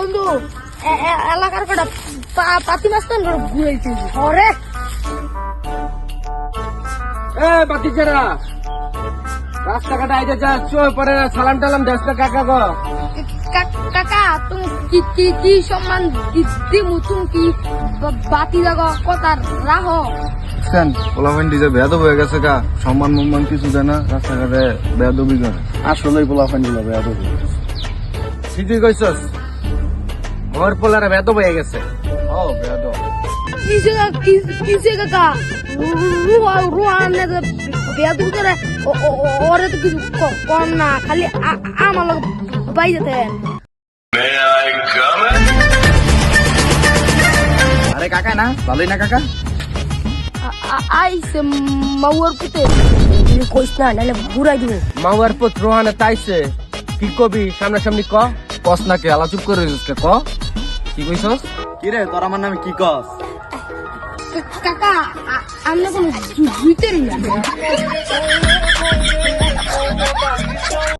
বন্ধু এলাকার কটা পাতি মাছ তো ঘুরাইছে ওরে বাতিচারা রাস্তাঘাটে আইতে যাচ্ছ পরে সালাম টালাম দেশ না কাকা গো। কাকা তুমি কি সম্মান দিমু তুমি কি বাতি জাগো কথা রাখো কেন পোলাফাইন ডিজে বেয়াদব হয়ে গেছে কা সম্মান সম্মান কিছু দেয় না রাস্তাঘাটে বেয়াদবি করে আসলেই পোলাফাইন গুলো বেয়াদব ঠিকই কইছস মোর পোলারে বেদ হয়ে গেছে। ও বেয়াদব কিসে কাকা রুহানে বেয়া দূর করে ওরে তো কিছু কম না খালি আমার লোক বাই যেতে আরে কাকা না ভালোই না কাকা আইসে মাউর পুতে কইস না নাহলে ঘুরাই দিব মাওয়ার পুত রোহানে তাইছে কি কবি সামনাসামনি ক। কস না কে আলা চুপ করে কে ক কি কইছস কি রে তোর আমার নামে কি কস কাকা আমরা কোনো জুইতে না